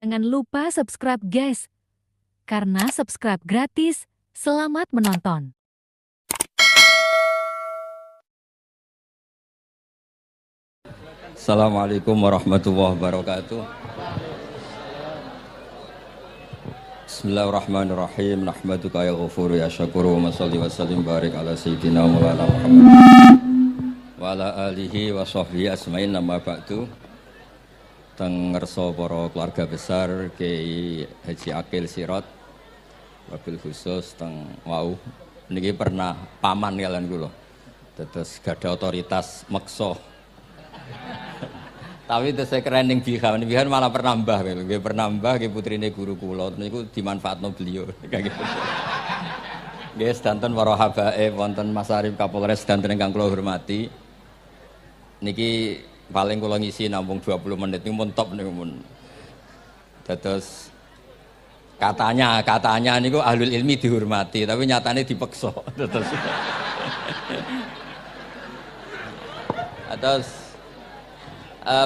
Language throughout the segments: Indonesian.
Jangan lupa subscribe guys, karena subscribe gratis. Selamat menonton. Assalamualaikum warahmatullahi wabarakatuh. Bismillahirrahmanirrahim. Nahmaduka ya ghafuru ya syakuru wa salli wa sallim barik ala sayyidina Maulana Muhammad wa ala alihi wa sahbihi asma'in nama ba'du. Teng ngerso para keluarga besar Kiai Haji Akil Sirot wabil khusus teng wau niki pernah paman kalian kula. Dados gadah otoritas meksa. Tapi itu saya keren yang bihan malah pernah mbah gitu. Nggih pernah mbah nggih putrine guru kula niku dimanfaatno beliau kayak gitu. Nggih sedanten para habaib wonten Mas Arif Kapolres sedanten ingkang kula hormati. Niki paling kula ngisi nampung 20 menit niku mun top niku mun. Dados katanya niku ahlul ilmi dihormati tapi nyatane dipeksa. Terus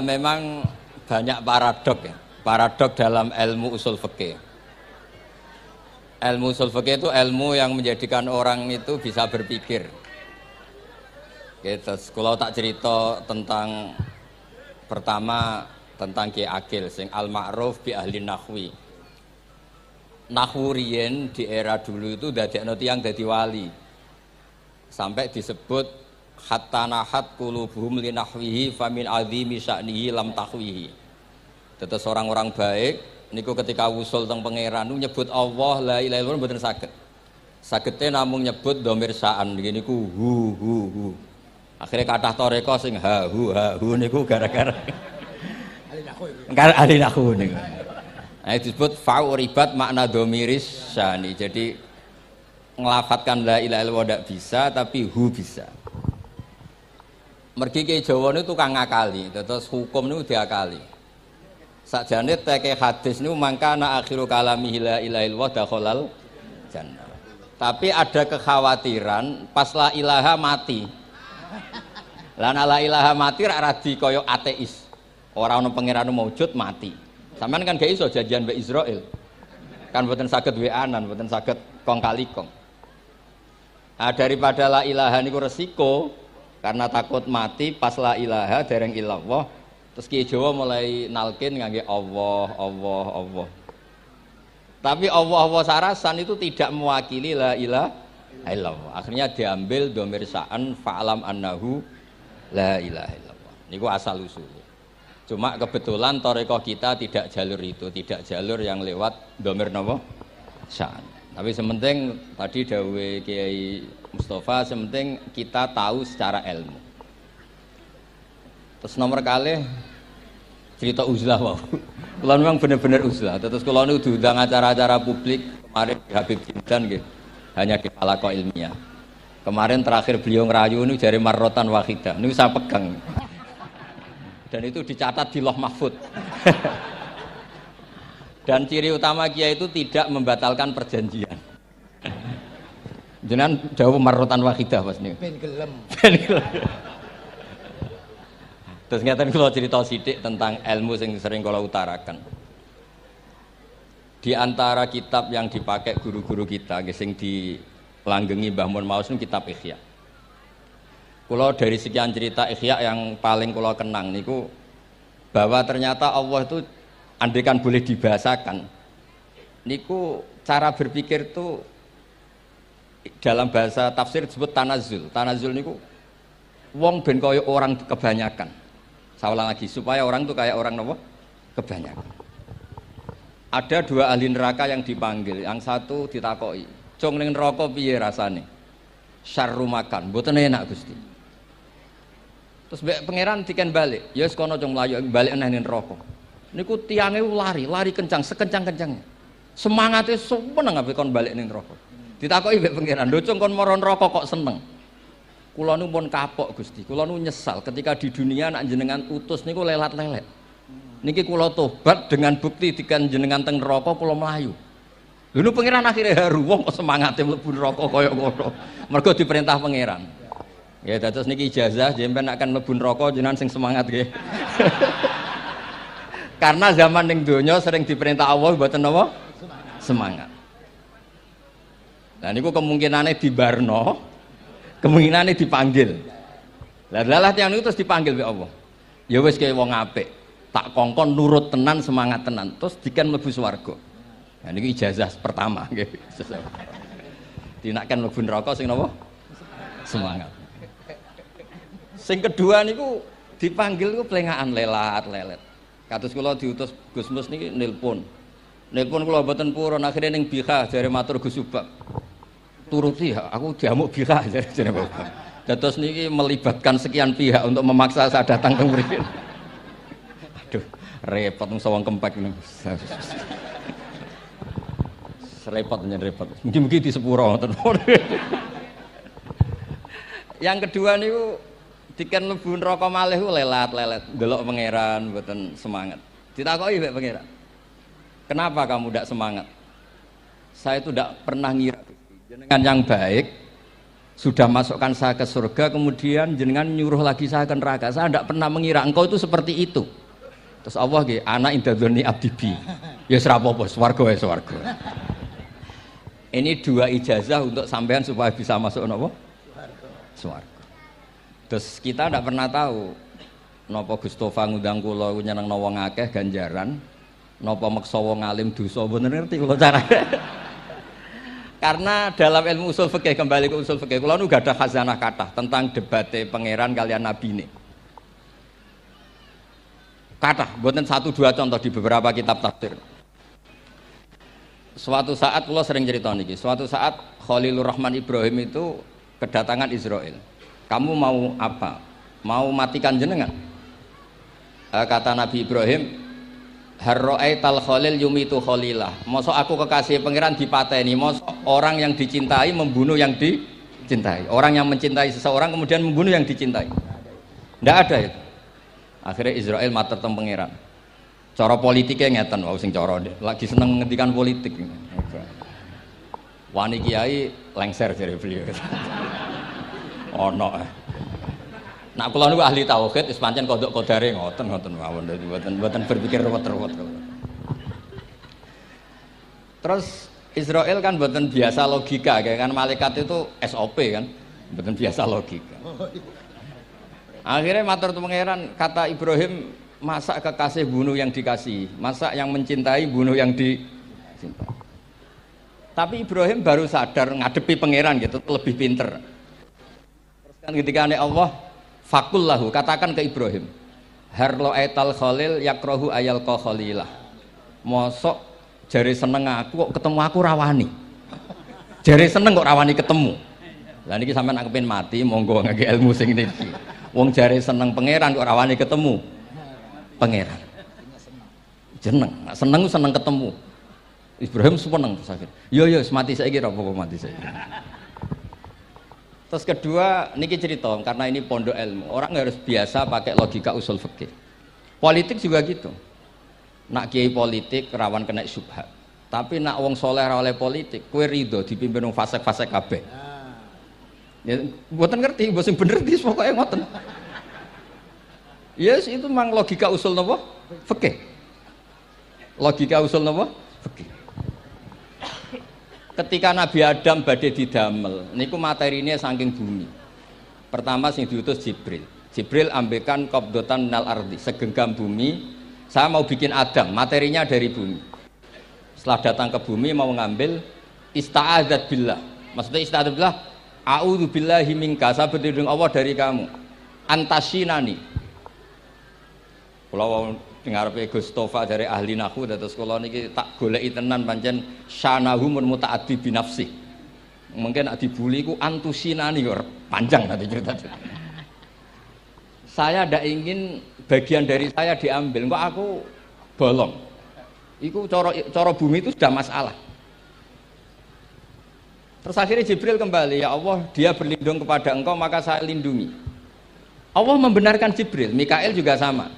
memang banyak paradok dalam ilmu usul fikih. Ilmu usul fikih itu ilmu yang menjadikan orang itu bisa berpikir. Gitu. Kalau tak cerita tentang pertama tentang Kiai Akil sing al-ma'ruf bi ahli nahwi. Nahwu riyen di era dulu itu dadekno tiyang dadi wali. Sampai disebut hatta nahat qulubuhum li nahwihi famin azimi sya'nihi lam tahwihi. Tetes orang-orang baik niku ketika wusul teng pangeran nyebut Allah la ilaha illallah mboten saged. Sagete namung nyebut dhamir sa'an niki niku hu. Akhirnya kathah toreko sing ha hu niku gara-gara ahli nahwu niku. Nah disebut fa'uribat makna dhamiris sya'ni. Jadi ngelafatkan la ilaha illallah ndak bisa tapi hu bisa. Mergi ke Jawa ini tukang ngakali, terus hukum ini diakali. Sakjane teke hadis ini mangkana akhiru kalamihi la ilaha illallah dakhalal jannah. Tapi ada kekhawatiran pas la ilaha mati. Lah la ilaha mati ra radi kaya ateis. Ora ana pangeran maujud mati. Sampeyan kan gak iso janjian mbek Israil. Kan mboten saged weanan, mboten saged kong kali kong. Nah, daripada la ilaha niku resiko karena takut mati pas la ilaha dereng illallah terus Kiai Jawa mulai nalkin ngangge Allah. Tapi Allah sarasan itu tidak mewakili la ilaha illallah. Akhirnya diambil dhamir sa'an fa'alam annahu la ilaha illallah. Niku asal usulnya. Cuma kebetulan thariqah kita tidak jalur itu, tidak jalur yang lewat dhamir napa? Sa'an. Tapi sementing tadi dawuhe Kiai Mustafa, sementing kita tahu secara ilmu. Terus nomor kali cerita uzlah wow. Kalau memang benar-benar uzlah. Terus kalau ini diundang acara-acara publik kemarin Habib Jimdan gitu, hanya di halaqah ilmiah. Kemarin terakhir beliau ngerayu ini jari marrotan wahidah. Ini saya pegang. Dan itu dicatat di Loh Mahfud. Dan ciri utama kiai itu tidak membatalkan perjanjian. Jenengan dawuh marrotan wahidah Mas niku. Ben gelem. Terus ngeten kula cerita sithik tentang ilmu yang sering kula utarakan. Di antara kitab yang dipakai guru-guru kita sing dilanggengi Mbah Mun Maus kitab Ihya. Kula dari sekian cerita Ihya yang paling kula kenang niku bahwa ternyata Allah itu andaikan boleh dibahasakan niku cara berpikir tuh dalam bahasa tafsir disebut tanazul niku wong ben kaya orang kebanyakan. Saya ulang lagi supaya orang tuh kayak orang nopo kebanyakan. Ada dua ahli neraka yang dipanggil, yang satu ditakoki cung ning neraka piye rasane syarru makan mboten enak Gusti. Terus pangeran diken balik ya wis kono cung mlayu balik nang neraka. Niku tiange lari kencang sekencang-kencangnya. Semangatnya seneng ambek kon balik ning neraka. Ditakoki mbek pangeran, "Lho cung kon mara neraka kok seneng?" Kula nu pun kapok Gusti. Kula nu nyesal ketika di dunia nak jenengan utus niku lelat-lelet. Niki kula tobat dengan bukti dikan jenengan teng neraka kula mlayu. Lho nu pangeran akhirnya haru wong kok semangate mlebu neraka kaya ngono. Mergo diperintah pangeran. Ya dados niki ijazah jenengan akan mlebu neraka jenengan sing semangat nggih. Karena zaman ning donya sering diperintah Allah mboten napa? Semangat. Nah niku kemungkinane dibarno, kemungkinane dipanggil. Lah tiyang niku terus dipanggil oleh Allah. Ya wis kaya wong apik, tak kongkon nurut tenan, semangat tenan, terus diken mlebu swarga. Nah niku ijazah pertama nggih. Dinaken mlebu neraka sing napa? Semangat. Sing kedua niku dipanggil niku plengakan lelat-lelet. Kados kula diutus Gus Mus niki nelpon. Nelpon kula mboten purun akhire ning Bika jare matur Gus Subak. Turuti ya, aku diamuk Bika jare Bapak. Dados niki melibatkan sekian pihak untuk memaksa saya datang ke mriki. Aduh, repot wong sawang kempek niku. Repot nyen repot. Mugi-mugi di sepuro ngoten. Yang kedua niku diken mlebu neraka malih ku lelat-lelet, ndelok pangeran mboten semangat. Ditakoki mbek pangeran. Kenapa kamu tidak semangat? Saya itu tidak pernah ngira jenengan yang baik sudah masukkan saya ke surga, kemudian jenengan nyuruh lagi saya ke neraka. Saya tidak pernah mengira engkau itu seperti itu. Terus Allah nggih, ana indadzoni abdibi. Ya ora apa-apa, swarga ya swarga. Ini dua ijazah untuk sampean supaya bisa masuk napa? Swarga. Terus kita tidak pernah tahu napa Gustofa ngundang kula nyenengno wong akeh ganjaran, napa meksa wong alim dosa, bener ngerti kula carane. Karena dalam ilmu usul fikih, kembali ke usul fikih, kula nu gak ada khazanah kathah tentang debate pangeran kalian nabine. Kathah, mboten satu dua contoh di beberapa kitab tafsir. Suatu saat kula sering cerita niki, suatu saat Khalilur Rahman Ibrahim itu kedatangan Israel. Kamu mau apa? Mau matikan jenengan? Kata Nabi Ibrahim, harro'aital khalil yumitu khalilah. Mosok aku kekasih pangeran dipateni, mosok orang yang dicintai membunuh yang dicintai. Orang yang mencintai seseorang kemudian membunuh yang dicintai. Tidak ada itu. Akhirnya Israel matur teng pangeran. Cara politiknya ngeten, wau sing cara lagi seneng ngendikan politik. Wani kiai lengser dari beliau. Ono. Nak kula niku ahli tauhid wis pancen kodok kodare ngoten mawon dadi mboten berpikir ruwet-ruwet. Terus Israel kan mboten biasa logika, kan malaikat itu SOP kan, mboten biasa logika. Akhirnya matur tu pangeran, kata Ibrahim, masa kekasih bunuh yang dikasih, masa yang mencintai bunuh yang dicintai. Tapi Ibrahim baru sadar ngadepi pangeran gitu, lebih pinter. Ketika Allah fakullahu, katakan ke Ibrahim, harlo aital khalil yakrohu ayal ko khalilah. Mosok jari seneng aku kok ketemu aku rawani. Jari seneng kok rawani ketemu. Lah niki sampean aku pengen mati, monggo ngake ilmu sing niki. Wong jari seneng pangeran kok rawani ketemu pangeran. Seneng seneng ketemu. Ibrahim seneng terus akhir. Yo mati saiki ora apa-apa mati saiki. Terus kedua, niki cerita karena ini pondok ilmu. Orang harus biasa pakai logika usul fikih. Politik juga gitu. Nak kiai politik rawan kena syubhat. Tapi nak wong soleh oleh politik, kue ridho dipimpin wong fasik-fasik kabeh. Ya, mboten ngerti, mbok sing bener dis pokoke ngoten. Yes, itu memang logika usul napa? Fikih. Logika usul napa? Fikih. Ketika Nabi Adam badhe didamel, niku materinya saking bumi. Pertama sing diutus Jibril. Jibril ambekan qabdotan minal ardi, segenggam bumi. Saya mau bikin Adam, materinya dari bumi. Setelah datang ke bumi mau ngambil ista'adzat billah. Maksudnya ista'adzat billah, a'udzu billahi minka, saya berlindung Allah dari kamu. Antasinani. Kalau ngarepe Gustofa dari ahli nahwu dados kula niki tak goleki tenan pancen syanahu mun mutaaddi bi nafsi. Mungkin nek dibuli ku antusinani kok panjang nanti cerita. Saya ndak ingin bagian dari saya diambil, kok aku bolong. Iku cara bumi itu sudah masalah. Terus akhirnya Jibril kembali, ya Allah, dia berlindung kepada engkau maka saya lindungi. Allah membenarkan Jibril, Mikail juga sama.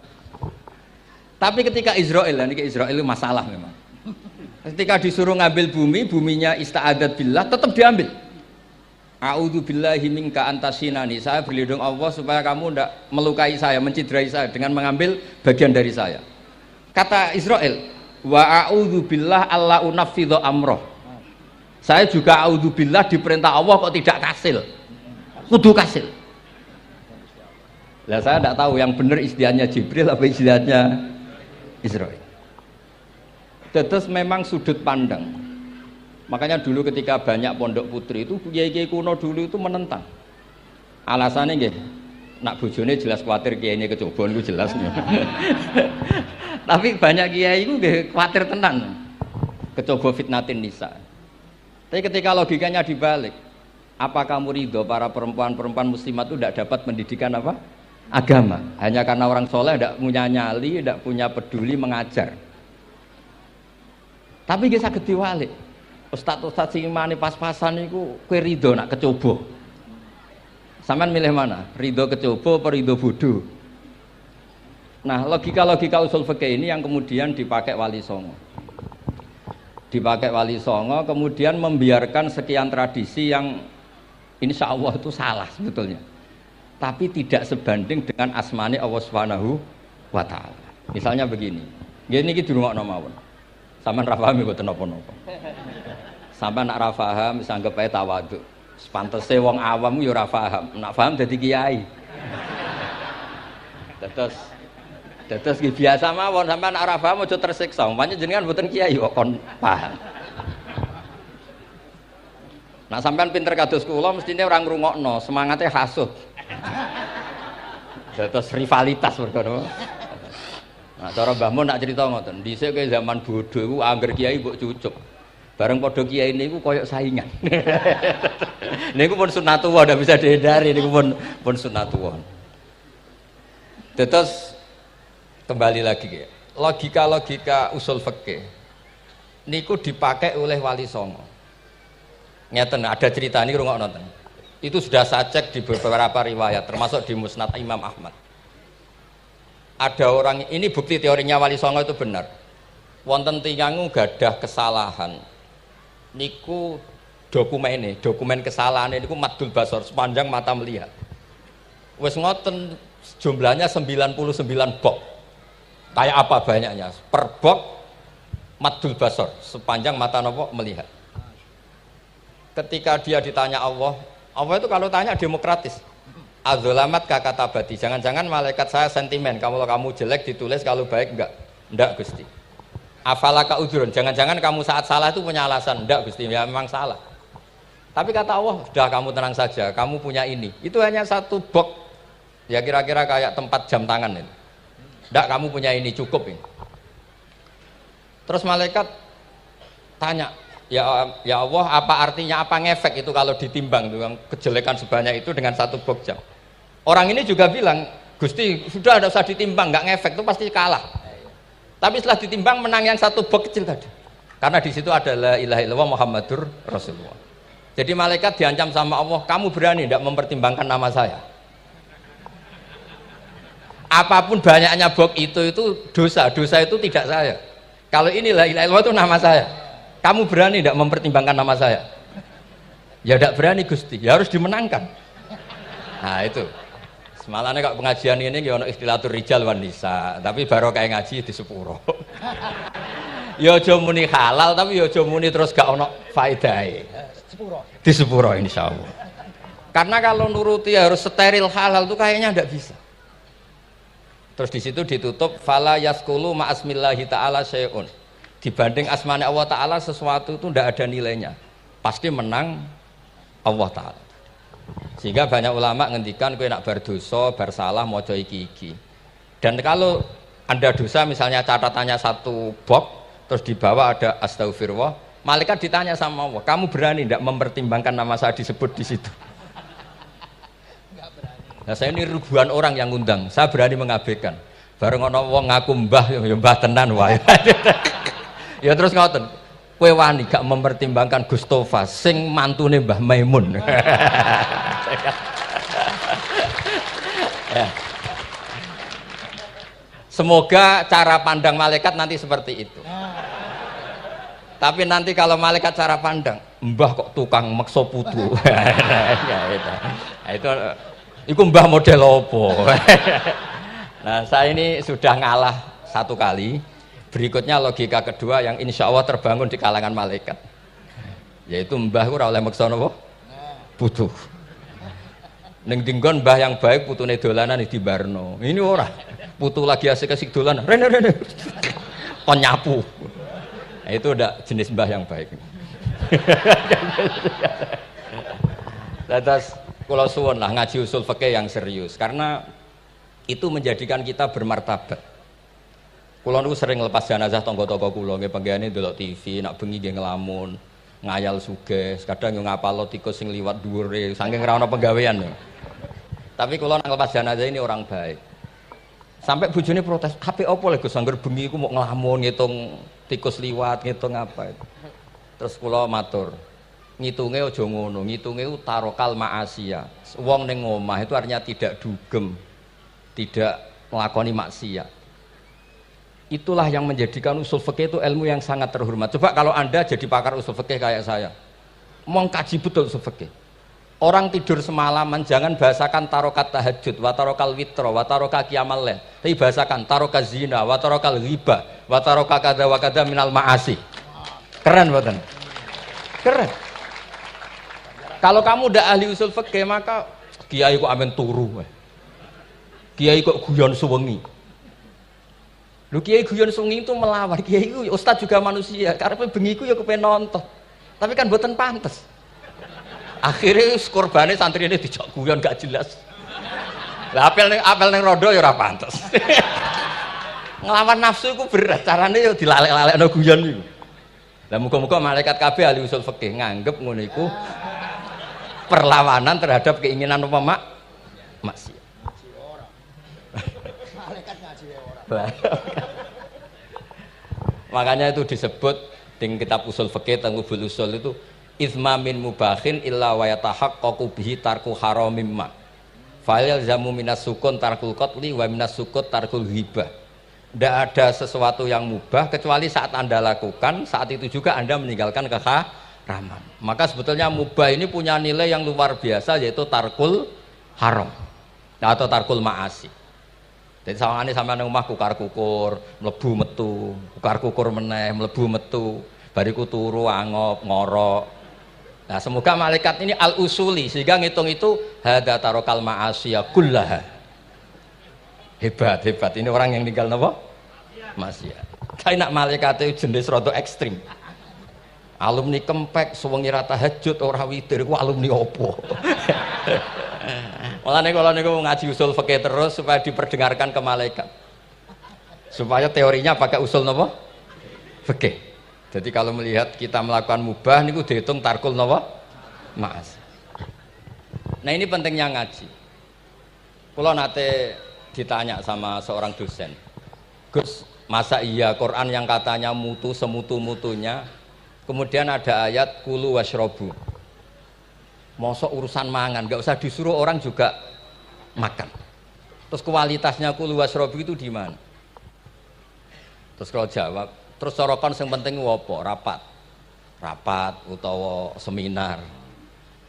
Tapi ketika Israel, ini Israel itu masalah memang. Ketika disuruh ngambil bumi, buminya ista'adat billah, tetap diambil. A'udzu billahi minka antasinani. Saya berlindung Allah supaya kamu tidak melukai saya, mencidrai saya dengan mengambil bagian dari saya. Kata Israel, wa a'udzubillah alla unaffidha amroh. Saya juga a'udzubillah diperintah Allah kok tidak kasil. Kudu kasil. Lah saya tidak tahu yang benar istilahnya Jibril apa istilahnya Israel. Terus memang sudut pandang. Makanya dulu ketika banyak pondok putri itu kiai-kiai kuno dulu itu menentang. Alasannya nggih, nak bojone jelas khawatir kiainya kecobaan itu jelas. Tapi banyak kiai itu nggih khawatir tenan. Kecoba fitnatin nisa. Tapi ketika logikanya dibalik, apa kamu ridho para perempuan-perempuan muslimat itu tidak dapat pendidikan apa? Agama. Hanya karena orang soleh tidak punya nyali, tidak punya peduli mengajar. Tapi kita saged diwalik. Ustaz-ustaz sing imane pas-pasan niku kowe ridho nak kecoba. Sampeyan milih mana? Ridho kecoba apa ridho bodoh? Nah, logika-logika usul fikih ini yang kemudian dipakai Wali Songo. Dipakai Wali Songo kemudian membiarkan sekian tradisi yang insya Allah itu salah sebetulnya. Tapi tidak sebanding dengan asmane Allah Subhanahu wa taala. Misalnya begini. Nggih niki dirungokno mawon. Sampeyan ra paham mboten napa-napa. Sampeyan nak ra paham wis anggap ae tawadhu. Pantese wong awam yo ora paham. Nak paham dadi kiai. Terus biasa mawon sampeyan nak ora paham aja tersiksa. Umpamane jenengan mboten kiai kok kon paham. Nak sampean pinter kados kula mestine ora ngrungokno, semangate hasud. Terus rivalitas mergo. Nah, cara Mbah Mun nak cerita ngoten, dhisik ke zaman bodho iku angger kiai mbok cucup. Bareng padha kiai niku koyok saingan. Niku pun sunatullah ndak bisa dihindari niku pun sunatullah. Terus kembali lagi ya. Logika-logika usul fikih niku dipakai oleh Wali Songo. Ngeten ada cerita ini rungokno nonton. Itu sudah saya cek di beberapa riwayat termasuk di Musnad Imam Ahmad. Ada orang ini bukti teorinya Wali Songo itu benar. Wonten tiyang gadah kesalahan. Niku dokumen kesalahan niku madul basor sepanjang mata melihat. Wes ngoten jumlahnya 99 bok. Kayak apa banyaknya? Per bok madul basor sepanjang mata nopo melihat. Ketika dia ditanya Allah itu kalau tanya demokratis. Adzolamat kakatabati. Jangan-jangan malaikat saya sentimen. Kalau kamu jelek ditulis, kalau baik enggak. Enggak Gusti. Afalaka udhurun. Jangan-jangan kamu saat salah itu punya alasan. Enggak Gusti, ya memang salah. Tapi kata Allah, sudah kamu tenang saja. Kamu punya ini. Itu hanya satu box. Ya kira-kira kayak tempat jam tangan ini. Enggak, kamu punya ini cukup ini. Terus malaikat tanya, ya Allah, apa artinya, apa ngefek itu kalau ditimbang dengan kejelekan sebanyak itu dengan satu box jam. Orang ini juga bilang, Gusti sudah ada usah ditimbang, nggak ngefek itu pasti kalah. Tapi setelah ditimbang menang yang satu box kecil tadi. Karena di situ ada la ilaha illallah Muhammadur Rasulullah. Jadi malaikat diancam sama Allah, kamu berani tidak mempertimbangkan nama saya? Apapun banyaknya box itu dosa itu tidak saya. Kalau ini la ilaha illallah itu nama saya. Kamu berani tidak mempertimbangkan nama saya? Ya tidak berani Gusti, ya harus dimenangkan. Nah itu. Semalahnya kok pengajian ini ya ono ikhtilatur rijal wan nisa, tapi baru kayak ngaji di sepuro. Ya aja muni halal tapi ya aja muni terus gak ono faedahe. Di sepuro insyaallah. Karena kalau nuruti harus steril halal itu kayaknya tidak bisa. Terus di situ ditutup fala yaskulu ma asmillahi taala syai'un. Dibanding asmane Allah taala sesuatu itu tidak ada nilainya. Pasti menang Allah taala. Sehingga banyak ulama ngendikan kowe nak bar dosa, bar salah maca iki. Dan kalau Anda dosa misalnya catatannya satu box terus di bawah ada astagfirullah, malaikat ditanya sama Allah, kamu berani tidak mempertimbangkan nama saya disebut di situ? Nah, saya ini ribuan orang yang ngundang, saya berani mengabaikan. Bareng ono wong ngaku mbah, ya mbah tenan wae. Ya terus ngoten. Kowe wani gak mempertimbangkan Gustofa sing mantune Mbah Maimun. Ya. Semoga cara pandang malaikat nanti seperti itu. Tapi nanti kalau malaikat cara pandang, mbah kok tukang mekso putu. Itu mbah model opo. Nah, saya ini sudah ngalah satu kali. Berikutnya logika kedua yang insya Allah terbangun di kalangan malaikat, yaitu mbah ora oleh maksa napa? Putu. Ning dinggon mbah yang baik putune dolanan di barno. Ini ora. Putu lagi asik-asik dolanan. Rene. Kon nyapu. Nah, itu udah jenis mbah yang baik. Lantas kula suwun lah ngaji usul fikih yang serius karena itu menjadikan kita bermartabat. Kula niku sering lepas jenazah tangga-tangga kula nggih penggene ndelok TV, nak bengi nggih ngelamun, ngayal sugih, kadang yo ngapalo tikus sing liwat dhuwure saking ora ana penggawean. Tapi kula nang lepas jenazah ini orang baik. Sampai bojone protes, "Apik apa lho Gus angger bengi iku mau ngelamun ngitung tikus liwat, ngitung apa itu." Terus kula matur, ngitunge aja ngono, ngitunge tarokal ma'asiyah. Wong ning omah itu artinya tidak dugem, tidak melakoni maksiat. Itulah yang menjadikan usul fikih itu ilmu yang sangat terhormat. Coba kalau Anda jadi pakar usul fikih kayak saya, mengkaji betul usul fikih. Orang tidur semalaman jangan bahasakan tarokat tahajud, wa tarokal witro, wa taroka qiyamal lail. Tapi bahasakan taroka zina, wa tarokal ghibah, wa taroka kada wa kada minal ma'asi. Keren mboten? Keren. Kalau kamu udah ahli usul fikih maka kiai kok amen turu. Kiai kok guyon suwengi. Lu kiai guyon suwengi itu melawan. Kiai itu ustaz juga manusia. Karena bengi iku ya kepen nonton. Tapi kan mboten pantes. Akhirnya korbane santri ini dijak guyon gak jelas. Lah apel ning rondo ya ora pantes. Ngelawan nafsu iku berat. Carane ya dilalek-lalekno guyon iku. Lah muga-muga malaikat kabeh ahli usul fikih nganggep ngono iku perlawanan terhadap keinginan apa maksiat. Malaikat ngaji ora. Makanya itu disebut di kitab usul fikih Tanghubul Usul itu izma min mubahin illa wa yatahaqqaqu bihi tarku haramim ma. Fa'il zamu minas sukun tarkul qatli wa minas sukut tarkul ghibah. Tidak ada sesuatu yang mubah kecuali saat Anda lakukan, saat itu juga Anda meninggalkan keharaman. Maka sebetulnya mubah ini punya nilai yang luar biasa yaitu tarkul haram atau tarkul ma'asi. Jadi sawangane sampeyan nang omah kukar-kukur, mlebu metu, kukar-kukur meneh, mlebu metu, bariku turu angop, ngorok. Nah, semoga malaikat ini al-usuli sehingga ngitung itu hadza tarokal ma'asiya kullaha. Hebat. Ini orang yang tinggal napa? Maksiat. Tapi nak malaikat itu jenis rada ekstrim. Alumni kempek suwengi ra tahajud ora witir ku alumni opo? Mulane kalau niku ngaji usul fikih terus supaya diperdengarkan ke malaikat. Supaya teorinya pakai usul napa? Fikih. Jadi kalau melihat kita melakukan mubah niku dihitung tarkul napa? Ma'as. Nah, ini pentingnya ngaji. Kula nate ditanya sama seorang dosen, Gus, masa iya Quran yang katanya mutu semutu-mutunya kemudian ada ayat kulu washrobu, mosok urusan mangan gak usah disuruh orang juga makan, terus kualitasnya kulu washrobu itu di mana? Terus kalau jawab, terus sorokan yang penting wopo, rapat utawa seminar.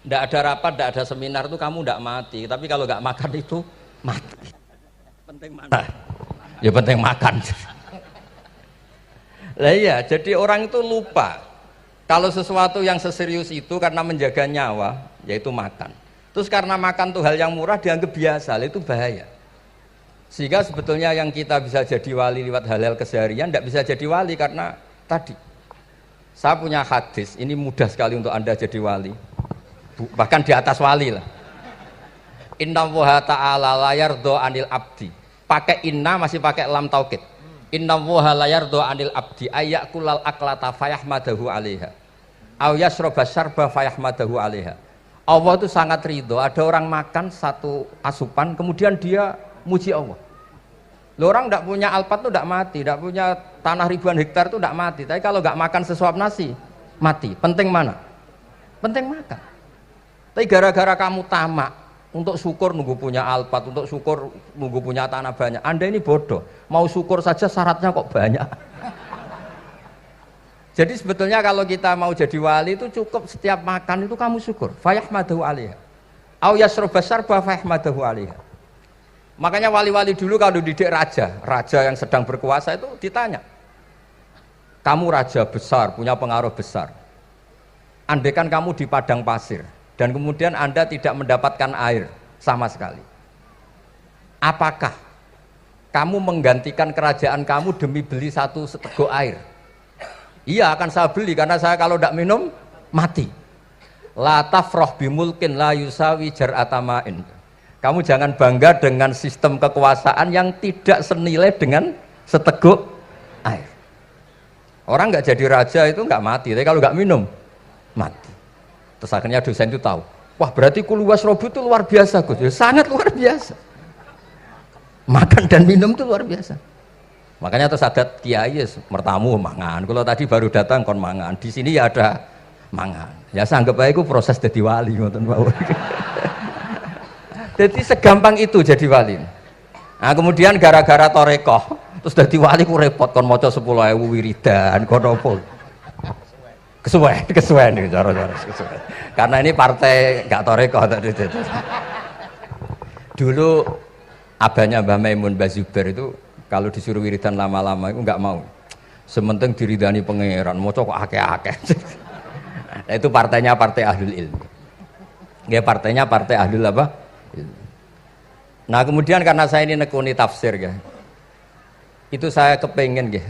Ndak ada rapat, ndak ada seminar itu kamu ndak mati, tapi kalau nggak makan itu mati. Penting mana? Ya penting makan. Lah iya, jadi orang itu lupa kalau sesuatu yang seserius itu karena menjaga nyawa, yaitu makan. Terus karena makan tuh hal yang murah dianggap biasa, itu bahaya. Sehingga sebetulnya yang kita bisa jadi wali lewat hal-hal keseharian tidak bisa jadi wali karena tadi. Saya punya hadis, ini mudah sekali untuk Anda jadi wali. Bahkan di atas wali lah. Inna woha ta'ala layar do anil abdi. Pakai inna masih pakai lam taukid. Inna woha layar do anil abdi ayyakulal aklata fayahmadahu alaiha. Aw yasroba syarba fayahmadahu alaiha. Allah itu sangat ridho. Ada orang makan satu asupan kemudian dia muji Allah. Loh, orang tidak punya alpat itu tidak mati, tidak punya tanah ribuan hektar itu tidak mati. Tapi kalau nggak makan sesuap nasi mati. Penting mana? Penting makan. Tapi gara-gara kamu tamak untuk syukur nunggu punya alpat, untuk syukur nunggu punya tanah banyak. Anda ini bodoh. Mau syukur saja syaratnya kok banyak. Jadi sebetulnya kalau kita mau jadi wali itu cukup setiap makan itu kamu syukur. Fayahmadahu alaiha. Au yasroba syarba fayahmadahu alaiha. Makanya wali-wali dulu kalau didik raja yang sedang berkuasa itu ditanya, kamu raja besar, punya pengaruh besar. Andaikan kamu di padang pasir dan kemudian Anda tidak mendapatkan air sama sekali. Apakah kamu menggantikan kerajaan kamu demi beli satu seteguk air? Iya, akan saya beli karena saya kalau tidak minum mati. La tafrah bimulkin la yusawi jar'atamain. Kamu jangan bangga dengan sistem kekuasaan yang tidak senilai dengan seteguk air. Orang nggak jadi raja itu nggak mati, tapi kalau nggak minum mati. Terus akhirnya dosen itu tahu, wah berarti kuluwas robu itu luar biasa Gus, ya, sangat luar biasa. Makan dan minum itu luar biasa. Makanya terus ada kiai mertamu mangan. Kalau tadi baru datang kon mangan, di sini ya ada mangan. Ya saya anggap aja itu proses jadi wali ngoten mawon. Jadi segampang itu jadi wali. Nah kemudian gara-gara torekoh terus jadi wali ku repot kon maca 10.000 wiridan kon opo. Kesuwen nih cara-cara kesuwen. Karena ini partai gak torekoh tadi. Dulu abahnya Mbah Maimun Mbah Zubair itu kalau disuruh wiridan lama-lama itu nggak mau. Sementing diridani pangeran, maca kok akeh-akeh. Nah, itu partainya partai ahlul ilmi. Ya partainya partai ahlul apa? Ilmi. Nah kemudian karena saya ini nekuni tafsir ya, itu saya kepengen ya,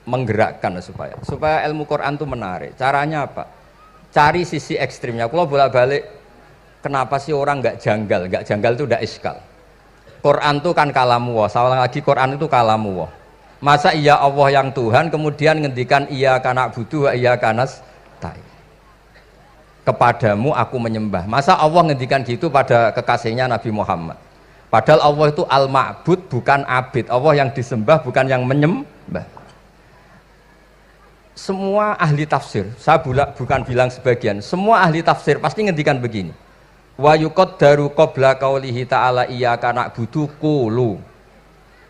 menggerakkan supaya ilmu Quran itu menarik. Caranya apa? Cari sisi ekstrimnya. Kalau bolak-balik, kenapa sih orang nggak janggal? Nggak janggal itu udah iskal. Quran itu kan kalamu Allah. Saya lagi Quran itu kalamu Allah. Masa iya Allah yang Tuhan kemudian ngendikan iya kana butuh iya kanas tai. Kepadamu aku menyembah. Masa Allah ngendikan gitu pada kekasihnya Nabi Muhammad. Padahal Allah itu al-ma'bud bukan abid. Allah yang disembah bukan yang menyembah. Semua ahli tafsir, saya bukan bilang sebagian, semua ahli tafsir pasti ngendikan begini. Wa yuqaddaru qabla qaulihi ta'ala iyyaka na'budu qulu.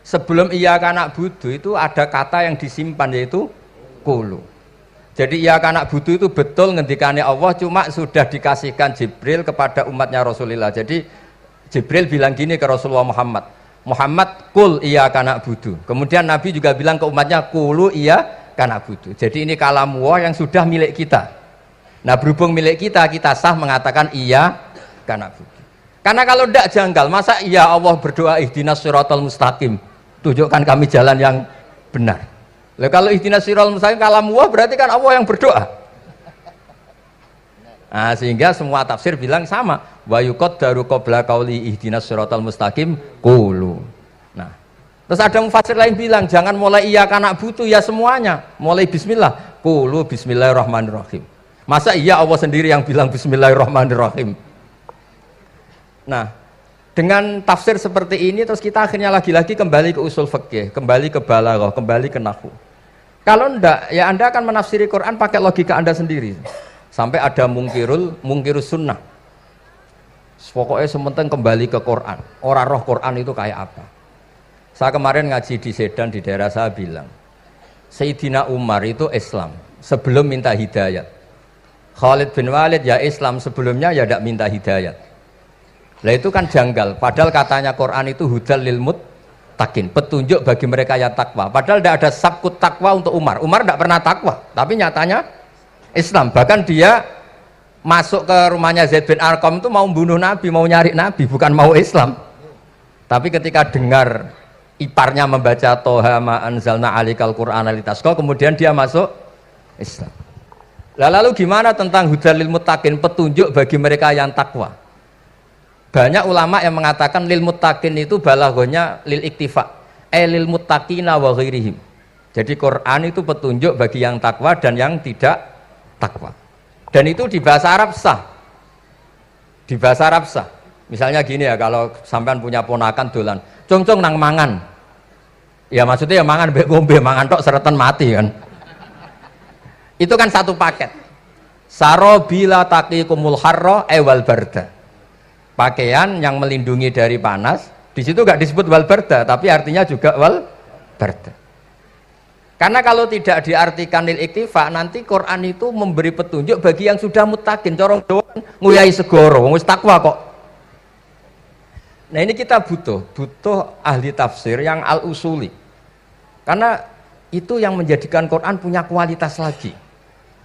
Sebelum iyyaka na'budu itu ada kata yang disimpan yaitu qulu. Jadi iyyaka na'budu itu betul ngendikannya Allah, cuma sudah dikasihkan Jibril kepada umatnya Rasulullah. Jadi Jibril bilang gini ke Rasulullah Muhammad, Muhammad qul iyyaka na'budu. Kemudian Nabi juga bilang ke umatnya qulu iyyaka na'budu. Jadi ini kalam Allah yang sudah milik kita. Nah berhubung milik kita, kita sah mengatakan iya karena kalau tidak janggal, masa iya Allah berdoa ihdinas siratal mustaqim, tunjukkan kami jalan yang benar. Lalu kalau ihdinas siratal mustaqim kalam Allah berarti kan Allah yang berdoa. Nah, sehingga semua tafsir bilang sama, wa yuqaddaru qabla qauli ihdinas siratal mustaqim qulu. Nah, terus ada mufassir lain bilang jangan mulai iya karena butuh ya semuanya, mulai bismillah, qulu bismillahirrahmanirrahim. Masa iya Allah sendiri yang bilang bismillahirrahmanirrahim? Nah, dengan tafsir seperti ini terus kita akhirnya lagi-lagi kembali ke usul fikih, kembali ke balaghah, kembali ke nahwu. Kalau enggak, ya Anda akan menafsiri Quran pakai logika Anda sendiri. Sampai ada mungkirus sunnah. Pokoknya sementing kembali ke Quran. Orang roh Quran itu kayak apa? Saya kemarin ngaji di Sedan di daerah saya bilang, Sayyidina Umar itu Islam sebelum minta hidayat. Khalid bin Walid ya Islam sebelumnya ya tidak minta hidayat. Lah itu kan janggal, padahal katanya Quran itu hudal lil muttaqin, petunjuk bagi mereka yang takwa. Padahal tidak ada sabkut takwa untuk Umar. Umar tidak pernah takwa, tapi nyatanya Islam. Bahkan dia masuk ke rumahnya Zaid bin Arqam itu mau bunuh Nabi, mau nyari Nabi, bukan mau Islam. Tapi ketika dengar iparnya membaca Toha ma anzalna alikal Qur'ana litasqa, kemudian dia masuk Islam. Lalu gimana tentang hudal lil muttaqin, petunjuk bagi mereka yang takwa? Banyak ulama yang mengatakan lil muttaqin itu balaghahnya lil iktifa, lil muttaqina wa ghairihim. Jadi Quran itu petunjuk bagi yang takwa dan yang tidak takwa. Dan itu di bahasa Arab sah. Di bahasa Arab sah. Misalnya gini ya, kalau sampean punya ponakan dolan, cong-cong nang mangan. Ya maksudnya ya mangan mbek ngombe, mangan tok seretan mati kan. Itu kan satu paket. Sarobila taqikumul harra wal barda. Pakaian yang melindungi dari panas, di situ nggak disebut wal barda, tapi artinya juga wal barda. Karena kalau tidak diartikan lil iktifa, nanti Quran itu memberi petunjuk bagi yang sudah muttaqin, corong doang nguyai segoro, wis takwa kok. Nah ini kita butuh ahli tafsir yang al-usuli. Karena itu yang menjadikan Quran punya kualitas lagi.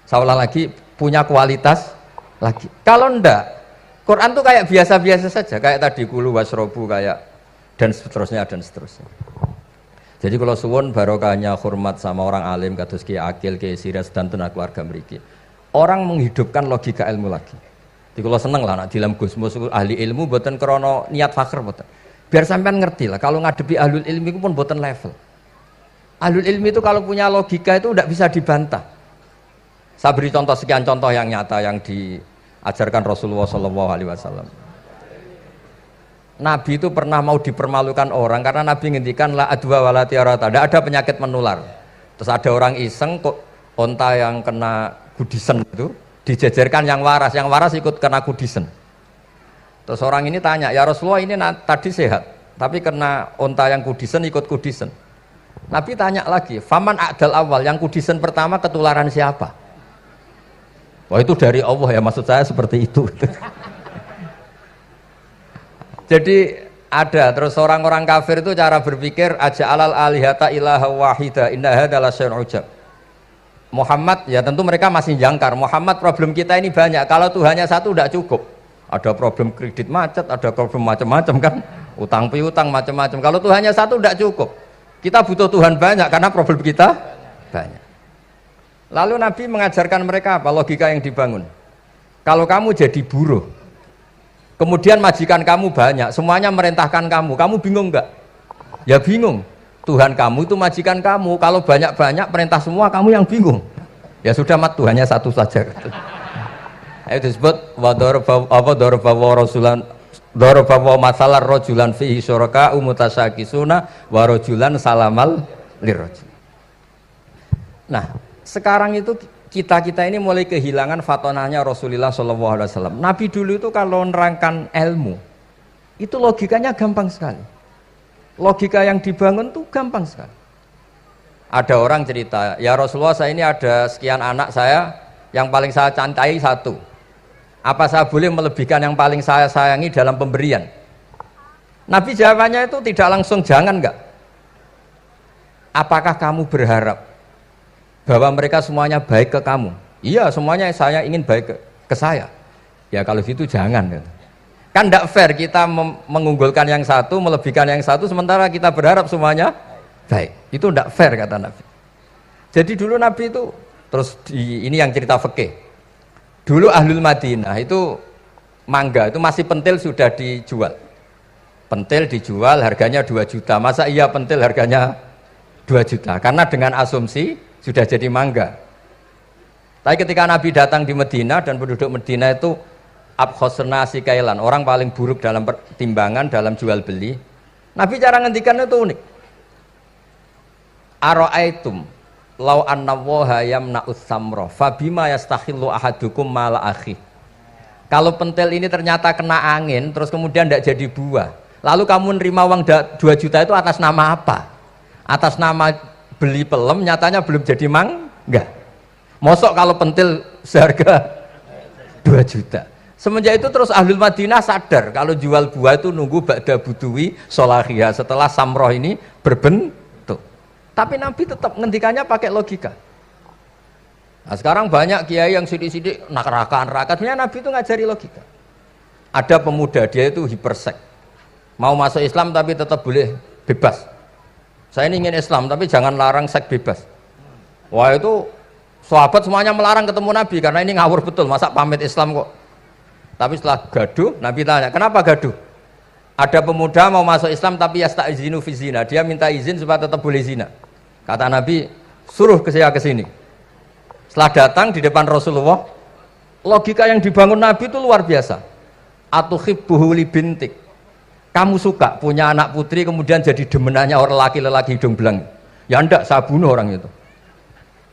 Seolah lagi punya kualitas lagi. Kalau ndak, Quran tuh kayak biasa-biasa saja, kayak tadi kulu wasrobu kayak dan seterusnya dan seterusnya. Jadi kalau suwun barokahnya hormat sama orang alim kados Ki Akil, Ki Siras dan tenaga keluarga mriki. Orang menghidupkan logika ilmu lagi. Jadi kalau seneng lah nak dalam Gusmus ahli ilmu mboten krana niat fakir mboten. Biar sampean ngerti lah kalau ngadepi ahlul ilmi itu pun mboten level. Ahlul ilmi itu kalau punya logika itu tidak bisa dibantah. Saya beri contoh sekian contoh yang nyata yang diajarkan Rasulullah SAW. Nabi itu pernah mau dipermalukan orang karena Nabi ngendikan la adwa wala tiarata, tidak ada penyakit menular. Terus ada orang iseng kok onta yang kena kudisen itu dijejerkan yang waras ikut kena kudisen. Terus orang ini tanya, ya Rasulullah ini tadi sehat, tapi kena onta yang kudisen ikut kudisen. Nabi tanya lagi, faman a'dal awal, yang kudisen pertama ketularan siapa? Wah itu dari Allah ya, maksud saya seperti itu. Jadi ada terus orang-orang kafir itu cara berpikir aja alal alihata ilaha wahida inna hadalah syai'un ujab. Muhammad ya tentu mereka masih jangkar. Muhammad problem kita ini banyak. Kalau Tuhannya satu tidak cukup. Ada problem kredit macet, ada problem macam-macam kan, utang piutang macam-macam. Kalau Tuhannya satu tidak cukup. Kita butuh Tuhan banyak karena problem kita banyak. Lalu Nabi mengajarkan mereka apa logika yang dibangun. Kalau kamu jadi buruh, kemudian majikan kamu banyak, semuanya merintahkan kamu bingung enggak? Ya bingung. Tuhan kamu itu majikan kamu, kalau banyak-banyak perintah semua kamu yang bingung. Ya sudah mat Tuhannya satu saja. Itu disebut dorobawa masalah rojulan fihi syuraka umutasakisuna warojulan salamal lirrojul. Nah sekarang itu kita ini mulai kehilangan fatonahnya Rasulullah SAW. Nabi dulu itu kalau nerangkan ilmu itu logikanya gampang sekali. Logika yang dibangun tuh gampang sekali. Ada orang cerita, ya Rasulullah saya ini ada sekian anak saya, yang paling saya cintai satu. Apa saya boleh melebihkan yang paling saya sayangi dalam pemberian? Nabi jawabannya itu tidak langsung jangan enggak. Apakah kamu berharap bahwa mereka semuanya baik ke kamu? Iya semuanya saya ingin baik ke saya. Ya kalau gitu jangan. Kan tidak fair kita mengunggulkan yang satu, melebihkan yang satu, sementara kita berharap semuanya baik. Itu tidak fair kata Nabi. Jadi dulu Nabi itu, terus ini yang cerita fikih. Dulu Ahlul Madinah itu mangga, itu masih pentil sudah dijual. Pentil dijual harganya 2 juta. Masa iya pentil harganya 2 juta? Karena dengan asumsi sudah jadi mangga. Tapi ketika Nabi datang di Medina dan penduduk Medina itu abkhosna sikailan, orang paling buruk dalam pertimbangan dalam jual beli. Nabi cara ngendikan itu unik. Aro'aitum lau anna waha yamna'us samra fabima yastakhillu ahadukum mala akhi. Kalau pentil ini ternyata kena angin terus kemudian tidak jadi buah, lalu kamu nerima uang 2 juta itu atas nama apa? Atas nama beli pelem, nyatanya belum jadi mangga. Mosok kalau pentil seharga 2 juta. Semenjak itu terus Ahlul Madinah sadar kalau jual buah itu nunggu ba'da buduwi solahiyah, setelah samroh ini berbentuk. Tapi Nabi tetap ngendikannya pakai logika. Nah sekarang banyak kiai yang sidik-sidik neraka, sebenarnya Nabi itu ngajari logika. Ada pemuda dia itu hipersek, mau masuk Islam tapi tetap boleh bebas. Saya ini ingin Islam tapi jangan larang seks bebas. Wah itu sahabat semuanya melarang ketemu Nabi karena ini ngawur betul, masa pamit Islam kok. Tapi setelah gaduh, Nabi tanya, kenapa gaduh? Ada pemuda mau masuk Islam tapi yasta'izinu fi zina, dia minta izin supaya tetap boleh zina. Kata Nabi, suruh ke saya ke sini. Setelah datang di depan Rasulullah, logika yang dibangun Nabi itu luar biasa. Atuhibbuhu li bintik. Kamu suka punya anak putri kemudian jadi demenannya orang laki-laki hidung belang. Ya enggak, saya bunuh orang itu.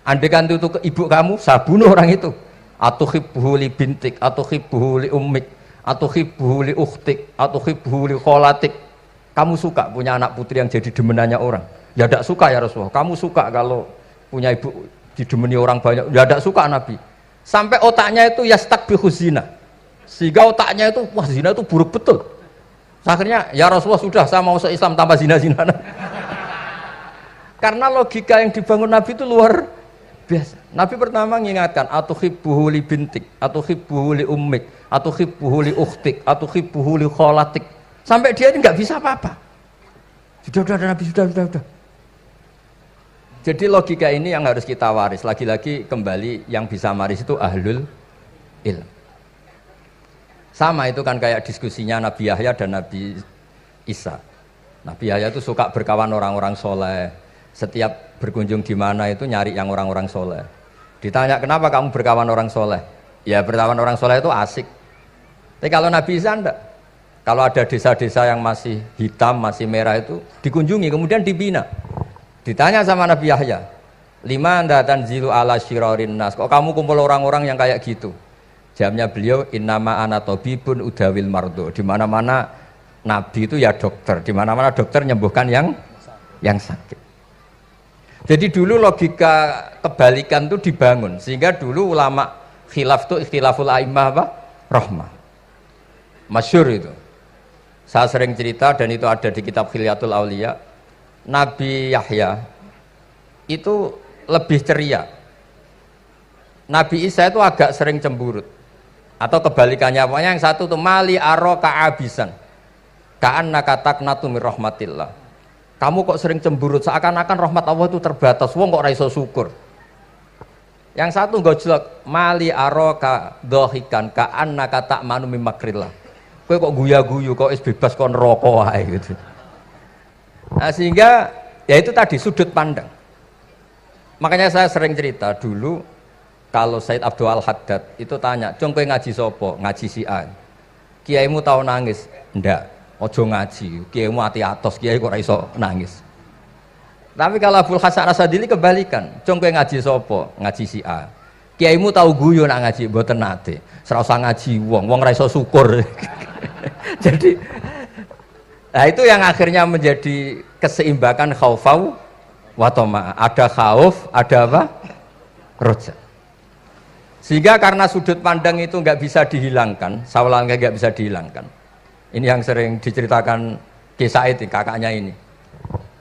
Andaikan itu ke ibu kamu, saya bunuh orang itu. Atuhibbuhu li bintik, atuhibbuhu li ummik, atuhibbuhu li ukhtik, atuhibbuhu li kholatik. Kamu suka punya anak putri yang jadi demenannya orang? Ya tidak suka ya Rasulullah. Kamu suka kalau punya ibu didemeni orang banyak? Ya tidak suka Nabi. Sampai otaknya itu yastakbihu zina. Sehingga otaknya itu, wah zina itu buruk betul. Akhirnya ya Rasulullah sudah, saya mau se-Islam tanpa zina-zina. Karena logika yang dibangun Nabi itu luar biasa. Nabi pertama mengingatkan, atuhibbuhu li bintik, atuhibbuhu li ummik, atuhibbuhu li ukhtik, atuhibbuhu li kholatik. Sampai dia ini nggak bisa apa-apa. Sudah Nabi, sudah. Jadi logika ini yang harus kita waris. Lagi-lagi kembali yang bisa waris itu ahlul ilm. Sama itu kan kayak diskusinya Nabi Yahya dan Nabi Isa. Nabi Yahya itu suka berkawan orang-orang soleh. Setiap berkunjung di mana itu nyari yang orang-orang soleh. Ditanya kenapa kamu berkawan orang soleh? Ya berkawan orang soleh itu asik. Tapi kalau Nabi Isa enggak. Kalau ada desa-desa yang masih hitam, masih merah itu dikunjungi, kemudian dibina. Ditanya sama Nabi Yahya, lima anda tanzilu ala syirarin nas. Kok kamu kumpul orang-orang yang kayak gitu? Jawabnya beliau, innama ana tabibun udawil mardo. Di mana-mana Nabi itu ya dokter. Di mana-mana dokter nyembuhkan yang sakit. Jadi dulu logika kebalikan itu dibangun, sehingga dulu ulama khilaf itu ikhtilaful a'immah apa? Rahmah. Masyhur itu. Saya sering cerita dan itu ada di kitab Khilyatul Auliya. Nabi Yahya itu lebih ceria. Nabi Isa itu agak sering cemburut. Atau kebalikannya, pokoknya yang satu tuh mali aro ka'abisan. Ka'annaka taqnatu mir rahmatillah. Kamu kok sering cemburut, seakan-akan rahmat Allah itu terbatas, wong kok ra iso syukur. Yang satu gojlok, mali aroka dohikan ka'annaka ta'manu mim makrillah. Kowe kok guya-guyu, kok is bebas kon neraka wae gitu. Nah, sehingga ya itu tadi sudut pandang. Makanya saya sering cerita dulu kalau Said Abdul Al-Haddad itu tanya, "Cung kowe ngaji sapa?" Ngaji si A. Kiaimu tahu nangis? Ndak. Ojo ngaji, kiaimu ati atos, kiai kok ora iso nangis. Tapi kalau Abdul Hasan Asadili kebalikan, cung kowe ngaji sapa? Ngaji si A. Kiaimu tahu guyu nak ngaji, mboten nate. Ora usah ngaji wong ora iso syukur. Jadi nah itu yang akhirnya menjadi keseimbangan khaufau wa tama. Ada khauf, ada apa? Roja. Sehingga karena sudut pandang itu nggak bisa dihilangkan, sawalangnya nggak bisa dihilangkan. Ini yang sering diceritakan Ki Said, kakaknya ini.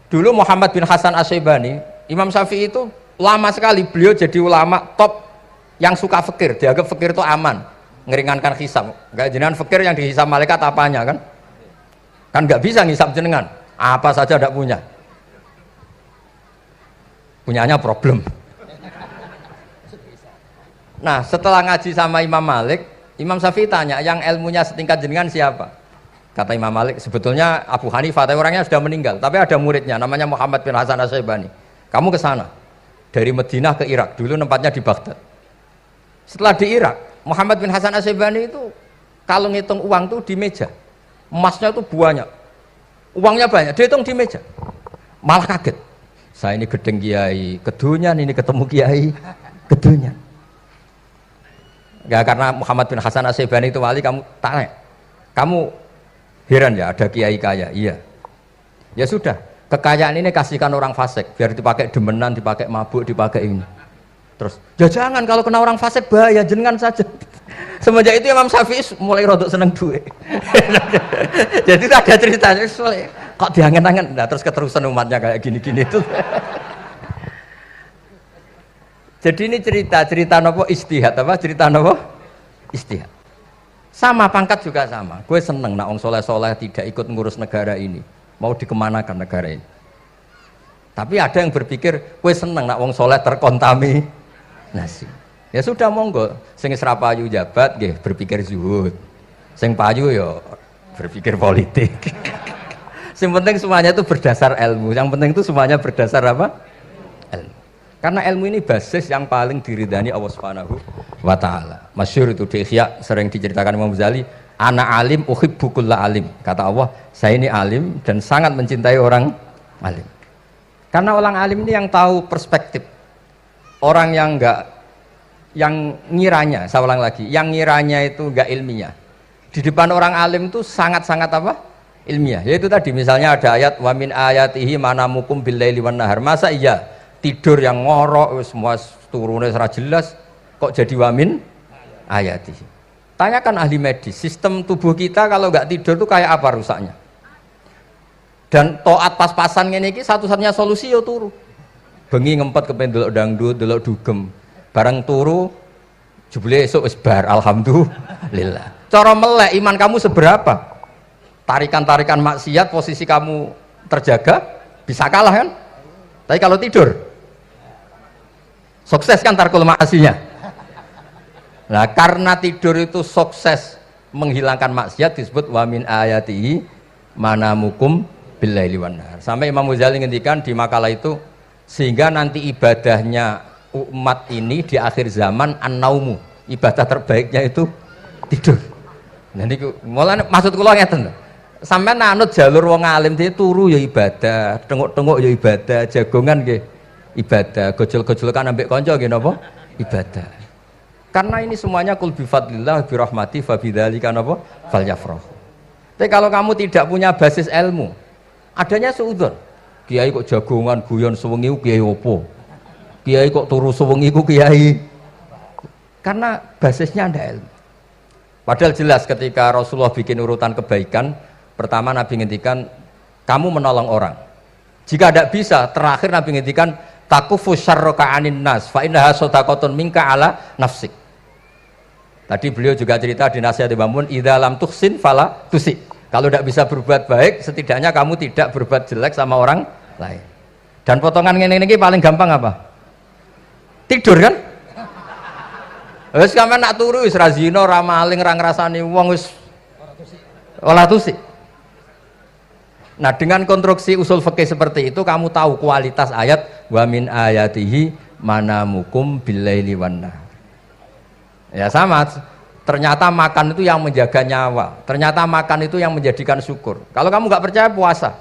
Dulu Muhammad bin Hasan Asy'ibani, Imam Syafi'i itu lama sekali beliau jadi ulama top yang suka fikir. Dianggap fikir itu aman, ngeringankan hisab. Enggak jenengan fikir yang dihisab malaikat apanya kan? Kan nggak bisa ngisab jenengan. Apa saja tidak punya. Punyanya problem. Nah, setelah ngaji sama Imam Malik, Imam Syafi'i tanya, yang ilmunya setingkat jenengan siapa? Kata Imam Malik, sebetulnya Abu Hanifah, tapi orangnya sudah meninggal. Tapi ada muridnya, namanya Muhammad bin Hasan Asy'ibani. Kamu ke sana, dari Madinah ke Irak. Dulu tempatnya di Baghdad. Setelah di Irak, Muhammad bin Hasan Asy'ibani itu kalau ngitung uang tuh di meja. Emasnya itu banyak, uangnya banyak. Dia hitung di meja. Malah kaget. Saya ini gedeng kiai, kedunyan ini ketemu kiai, kedunyan. Ya, karena Muhammad bin Hasan Asy'ibani itu wali, kamu tanya, kamu heran ya ada kiai kaya? Iya. Ya sudah, kekayaan ini kasihkan orang fasik, biar dipakai demenan, dipakai mabuk, dipakai ini. Terus, ya jangan, kalau kena orang fasik bahaya, jenengan saja. Semenjak itu Imam Syafi'i mulai rodok seneng duit. Jadi ada ceritanya, kok diangen-angen, nah terus keterusan umatnya kayak gini-gini itu. Jadi ini cerita nopo istihad apa? Cerita nopo istihad. Sama pangkat juga sama. Gue seneng nak wong soleh-soleh tidak ikut ngurus negara ini. Mau dikemanakan negara ini. Tapi ada yang berpikir, gue seneng nak wong soleh terkontaminasi. Ya sudah monggo. Sing ora payu jabat, nggih berpikir zuhud. Sing payu ya berpikir politik. Yang penting semuanya itu berdasar ilmu. Yang penting itu semuanya berdasar apa? Ilmu. Karena ilmu ini basis yang paling diridani Allah Subhanahu wa ta'ala. Masyhur itu di Ihya sering diceritakan Imam Ghazali, ana alim uhibbu kulla alim. Kata Allah, saya ini alim dan sangat mencintai orang alim. Karena orang alim ini yang tahu perspektif. Orang yang enggak, yang ngiranya, saya ulang lagi, yang ngiranya itu enggak ilmiah. Di depan orang alim itu sangat-sangat apa? Ilmiah. Yaitu tadi misalnya ada ayat wa min ayatihi manamukum bil laili wan nahar. Masa iya tidur yang ngorok semua turunnya secara jelas kok jadi wamin ayati. Tanyakan ahli medis, sistem tubuh kita kalau nggak tidur tuh kayak apa rusaknya? Dan toat pas-pasan ini satu-satunya solusi yo turu. bengi ngempet kepen delok dangdut, delok dugem. Bareng turu jebule esuk wis bar, alhamdulillah. Cara melek iman kamu seberapa? Tarikan-tarikan maksiat posisi kamu terjaga bisa kalah kan? Tapi kalau tidur sukses kan tarkul maksinya. Nah, karena tidur itu sukses menghilangkan maksiat disebut wa min ayatihi manamukum billaili wan nahar. Sampai Imam Ghazali ngendikan di makalah itu sehingga nanti ibadahnya umat ini di akhir zaman an-naumu, ibadah terbaiknya itu tidur. Nanti mulane maksud kula ngeten lho. Sampeyan anut jalur wong alim dia turu ya ibadah, tengok-tengok ya ibadah, jagongan nggih ibadah, gojol-gojolkan ambek kanca nggih napa? Ibadah. Karena ini semuanya kul bi fadlillah bi rahmati fa bidzalika napa? Falyafrahu. Tapi kalau kamu tidak punya basis ilmu, adanya suudzon. Kiai kok jagongan guyon sewengi ku kiai opo? Kiai kok turu sewengi ku kiai. Karena basisnya ada ilmu. Padahal jelas ketika Rasulullah bikin urutan kebaikan, pertama Nabi ngendikan kamu menolong orang. Jika tidak bisa, terakhir Nabi ngendikan takufu syarraka 'anin nas fa innaha shadaqatun minka 'ala nafsik. Tadi beliau juga cerita di nasihat Imam Mun, idza lam tuhsin fala tusi. Kalau tidak bisa berbuat baik, setidaknya kamu tidak berbuat jelek sama orang lain. Dan potongan ini paling gampang apa? Tidur kan? Wis sampean nak turu wis ra zina, ra maling, ra ngrasani wong wis ora tusi. Nah, dengan konstruksi usul fikih seperti itu kamu tahu kualitas ayat wa min ayatihi manamukum billaili wan nahar. Ya sama, ternyata makan itu yang menjaga nyawa, ternyata makan itu yang menjadikan syukur. Kalau kamu nggak percaya puasa,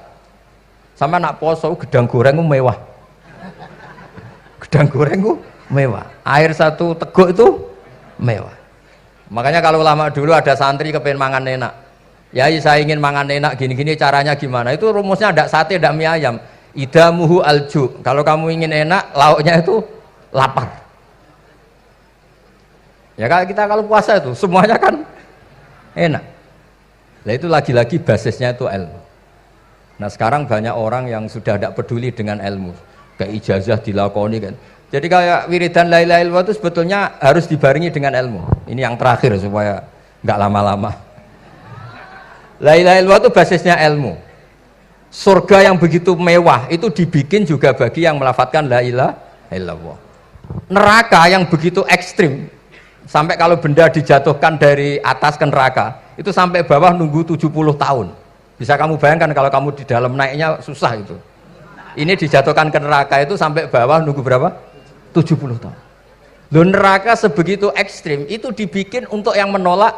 sama nak poso gedang goreng itu mewah, gedang goreng itu mewah, air satu teguk itu mewah. Makanya kalau lama dulu ada santri kepengen mangan enak, ya saya ingin mangan enak gini-gini caranya gimana? Itu rumusnya ada sate, ada mie ayam. Idamuhu alju. Kalau kamu ingin enak, lauknya itu lapar. Ya kalau puasa itu semuanya kan enak. Nah itu lagi-lagi basisnya itu ilmu. Nah sekarang banyak orang yang sudah tidak peduli dengan ilmu, kayak ijazah dilakoni kan. Jadi kayak wiridan la ilaha illallah itu sebetulnya harus dibarengi dengan ilmu. Ini yang terakhir supaya nggak lama-lama. La ilaha illallah itu basisnya ilmu. Surga yang begitu mewah itu dibikin juga bagi yang melafadzkan la ilaha illallah. Neraka yang begitu ekstrim, sampai kalau benda dijatuhkan dari atas ke neraka itu sampai bawah nunggu 70 tahun. Bisa kamu bayangkan kalau kamu di dalam naiknya susah itu. Ini dijatuhkan ke neraka itu sampai bawah nunggu berapa? 70 tahun. Loh, neraka sebegitu ekstrim itu dibikin untuk yang menolak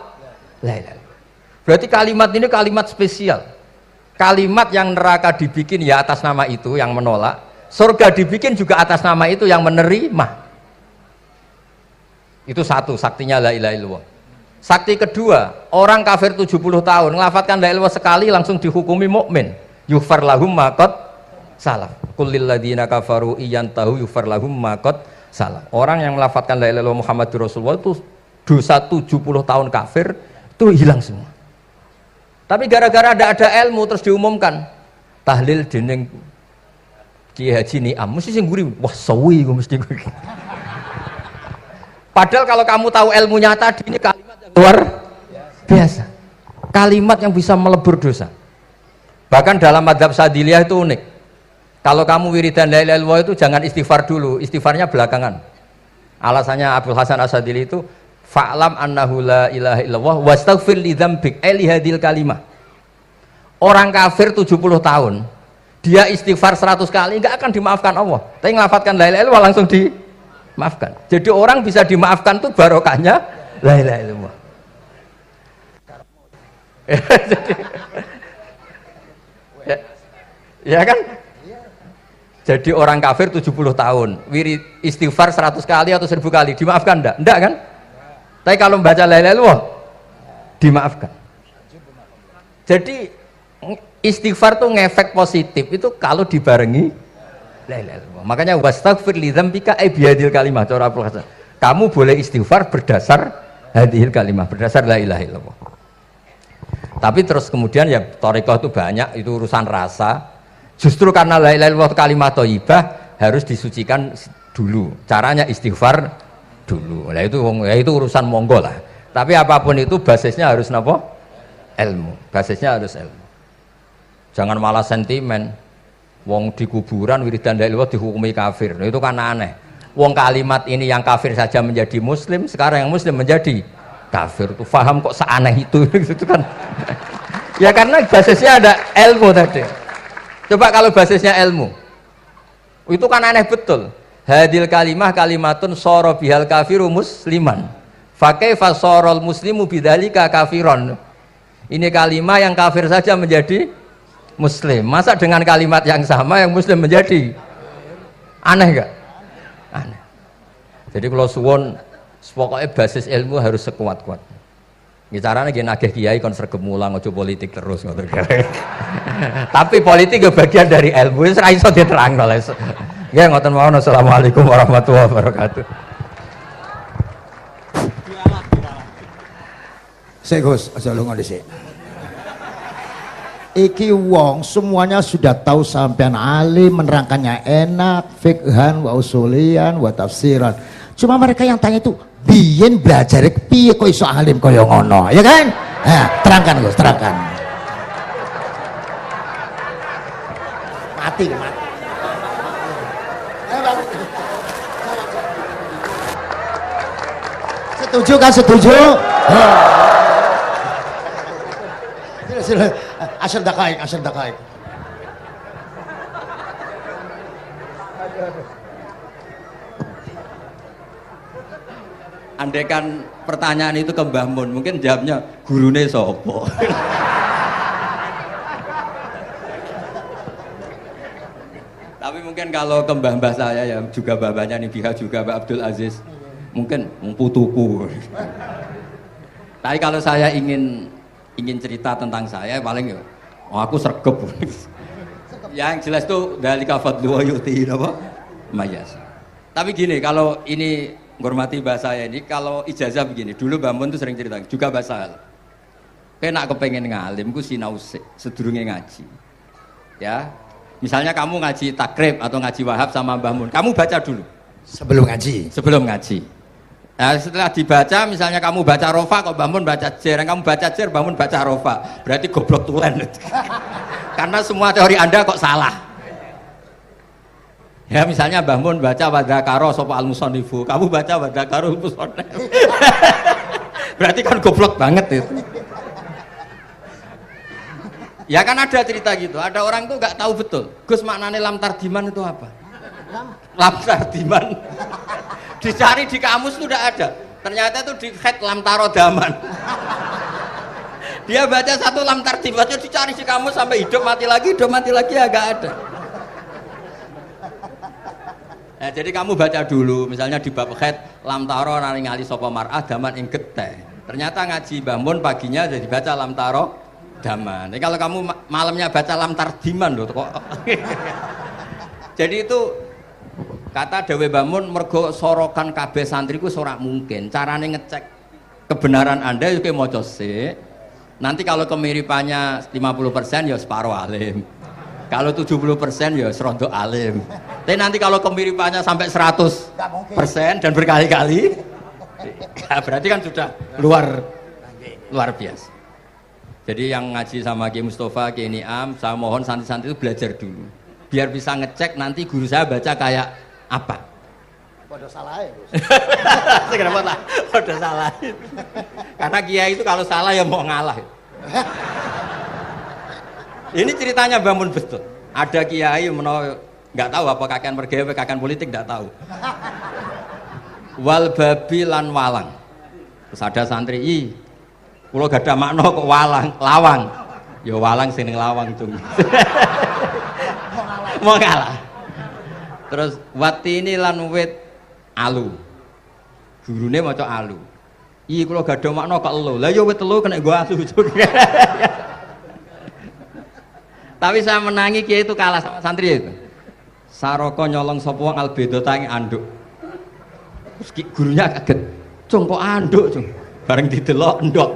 la ilaha illallah. Berarti kalimat ini kalimat spesial. Kalimat yang neraka dibikin ya atas nama itu yang menolak, surga dibikin juga atas nama itu yang menerima. Itu satu saktinya la ilaha illallah. Sakti kedua, orang kafir 70 tahun ngelafadzkan la ilaha illallah sekali langsung dihukumi mukmin. Yughfar lahum ma qad salaf. Qul lil ladzina kafaru iyantahu yughfar lahum ma qad salaf. Orang yang melafadzkan la ilaha illallah Muhammadur Rasulullah itu dosa 70 tahun kafir itu hilang semua. Tapi gara-gara ada ilmu terus diumumkan tahlil dening Kiai Haji Niam mesti sing nguri wah sawi mesti nguri. Padahal kalau kamu tahu ilmunya tadi ini kalimat yang luar biasa, kalimat yang bisa melebur dosa. Bahkan dalam madzhab Sadiliyah itu unik. Kalau kamu wiridan la ilaha illallah itu jangan istighfar dulu, istighfarnya belakangan. Alasannya Abdul Hasan As-Sadili itu fa'lam annahu la ilaha illallah wastaghfir li dzambik li hadil kalimah. Orang kafir 70 tahun dia istighfar 100 kali enggak akan dimaafkan Allah. Tapi ngelafatkan la ilaha illallah langsung dimaafkan. Jadi orang bisa dimaafkan tuh barokahnya la ilaha illallah. Ya kan? Jadi orang kafir 70 tahun wirid istighfar 100 kali atau 1000 kali dimaafkan enggak? Enggak kan? Tapi kalau membaca la ilaha illallah dimaafkan. Jadi istighfar tuh ngefek positif itu kalau dibarengi la ilaha illallah. Makanya wastaghfir li dzambika bihadil kalimah cara Abdul Hasan. Kamu boleh istighfar berdasar hadhil kalimah, berdasar la ilaha illallah. Tapi terus kemudian ya thariqah itu banyak, itu urusan rasa. Justru karena la ilaha illallah kalimat thayyibah, harus disucikan dulu. Caranya istighfar dulu. Nah itu urusan monggo lah. Tapi apapun itu basisnya harus napa? Ilmu. Basisnya harus ilmu. Jangan malah sentimen. Wong di kuburan wiridan la ilaha dihukumi kafir. Nah, itu kan aneh. Wong kalimat ini yang kafir saja menjadi muslim, sekarang yang muslim menjadi kafir. Itu paham kok seaneh itu gitu kan. Ya karena basisnya ada ilmu tadi. Coba kalau basisnya ilmu. Itu kan aneh betul. Hadil kalimah kalimatun soro bihal kafiru musliman. Fakaifa sorol muslimu bidzalika kafiron. Ini kalimat yang kafir saja menjadi muslim. Masa dengan kalimat yang sama yang muslim menjadi aneh gak? Aneh. Jadi kalau suwon pokoknya basis ilmu harus sekuat-kuat. Caranya gini nagih kiai kon sregep mulang ojo politik terus. Tapi politik ke bagian dari ilmu. Wis ra iso diterangno. Ya ngoten mawon. Assalamualaikum warahmatullahi wabarakatuh. Sik Gus, aja lunga dhisik. Iki wong semuanya sudah tahu sampean alim, menerangkannya enak, fikhan wa usulian wa tafsiran. Cuma mereka yang tanya itu biyen belajar piye kok iso alim kaya ngono, ya kan? Nah, terangkan Gus, terangkan. Mati. Setuju kan, setuju? Asal dakaik. Andaikan pertanyaan itu ke Mbah Mun, mungkin jawabnya gurune sopo. Tapi mungkin kalau ke mbah-mbah saya ya juga babanya nih Biha juga Mbak Abdul Aziz, mungkin putuku. Tapi kalau saya ingin cerita tentang saya paling ya, aku sregep. Yang jelas tuh dari kafadlu yuti apa? Mayas. Tapi gini, kalau ini menghormati bahasa saya ini, kalau ijazah begini, dulu Mbak Mun tuh sering cerita, juga bahasa kena kepengen ngalim, ku sinau sedurunge ngaji. Ya, misalnya kamu ngaji takrib atau ngaji wahab sama Mbah Mun, kamu baca dulu. Sebelum ngaji. Nah, setelah dibaca, misalnya kamu baca rofa, kok Mbah Mun baca jer, kamu baca jer, Mbah Mun baca rofa, berarti goblok tulen. Karena semua teori Anda kok salah. Ya misalnya Mbah Mun baca wadakaro sopa al-musonifu, kamu baca wadakaro al-musonif. Berarti kan goblok banget itu. Ya kan ada cerita gitu, ada orang tuh nggak tahu betul. Gus maknanya lam tardiman itu apa? Lam tardiman. Dicari di kamus tuh udah ada. Ternyata itu di head lam tarodaman. Dia baca satu lam tardimannya dicari di kamus sampai hidup mati lagi agak ada. Nah, jadi kamu baca dulu, misalnya di bab khed lam taro naringali sapa mar'ah daman ing geteh. Ternyata ngaji Mbah Mun paginya jadi baca lam taro daman. Jadi kalau kamu malamnya baca lam tardiman loh kok. Jadi itu kata Dewi Mbah Mun mergo sorokan kabeh santriku ora mungkin. Carane ngecek kebenaran Anda itu maca sik. Nanti kalau kemiripannya 50% ya separuh alim. Kalau 70% ya serondo alim. Tapi nanti kalau kemiripannya sampai 100% dan berkali-kali, ya berarti kan sudah luar biasa. Jadi yang ngaji sama Ki Mustafa, Ki Niam, saya mohon santri-santri itu belajar dulu, biar bisa ngecek nanti guru saya baca kayak apa. Podo salah ya Gus. Kenapa lah? Podo salah. Karena kiai itu kalau salah ya mau ngalah. Ini ceritanya bangun betul. Ada kiai nggak tahu apa kakean mergawe kakean politik nggak tahu. Wal babi lan walang. Terus ada santri, kalau gak ada makna kok lawang. Ya walang sing lawang cung. Mau ngalah. Terus watini lan wit alu. Gurune maca alu. Kalau gak ada makna kok elo. Lah ya wit telu kena gua alu. Tapi saya menangi kiai itu kalah sama santri itu. Saroko nyolong sapa wong albedo tangi anduk. Terus gurunya kaget. Cung kok anduk, cung. Bareng didelok endok.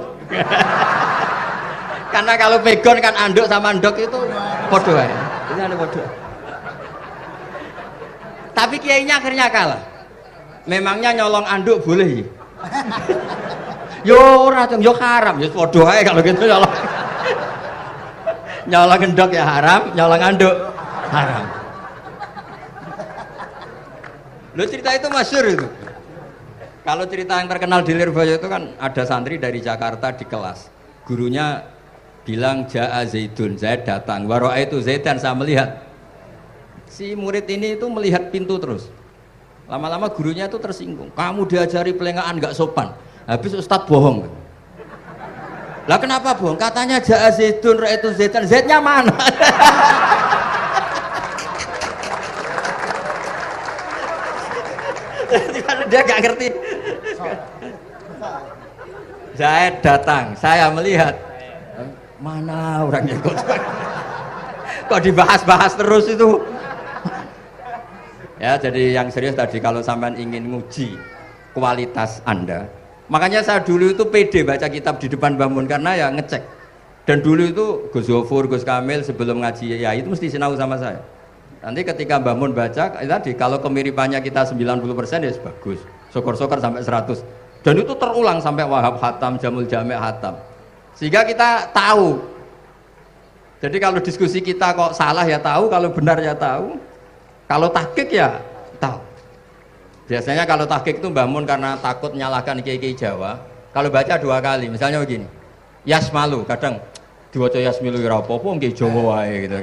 Karena kalau pegon kan anduk sama endok itu padha wae. Ini ada padha. Tapi kiainya akhirnya kalah. Memangnya nyolong anduk boleh? Yo ora dong, yo haram, yo padha ae kalau gitu nyolong. Nyolong endok ya haram, nyolong anduk haram. Lo cerita itu masyhur itu. Kalau cerita yang terkenal di Lirboyo itu kan ada santri dari Jakarta di kelas. Gurunya bilang Ja'a Zaidun, Zaid datang. Waro'a itu Zaidan, saya melihat. Si murid ini itu melihat pintu terus. Lama-lama gurunya itu tersinggung. Kamu diajari pelengahan nggak sopan. Habis Ustadz bohong. Lah kenapa bohong? Katanya Ja'a Zaidun, Ro'a itu Zaidan. Zaidnya mana? Dia gak ngerti. Zaid datang, saya melihat. Mana orangnya kok dibahas-bahas terus itu. Ya, jadi yang serius tadi kalau sampean ingin nguji kualitas Anda, makanya saya dulu itu pede baca kitab di depan bangun karena ya ngecek. Dan dulu itu Gus Zofur, Gus Kamil sebelum ngaji ya itu mesti sinau sama saya. Nanti ketika bangun baca tadi kalau kemiripannya kita 90% ya bagus. Syukur-syukur sampai 100. Dan itu terulang sampai Wahab Hatam, Jamul Jami' Hatam. Sehingga kita tahu. Jadi kalau diskusi kita kok salah ya tahu, kalau benar ya tahu. Kalau tahqiq ya tahu. Biasanya kalau tahqiq itu bangun karena takut menyalahkan kiai-kiai Jawa. Kalau baca 2 kali, misalnya begini. Yasmalu, kadang diwaca Yasmilu ya apa-apa nggih Jawa wae gitu.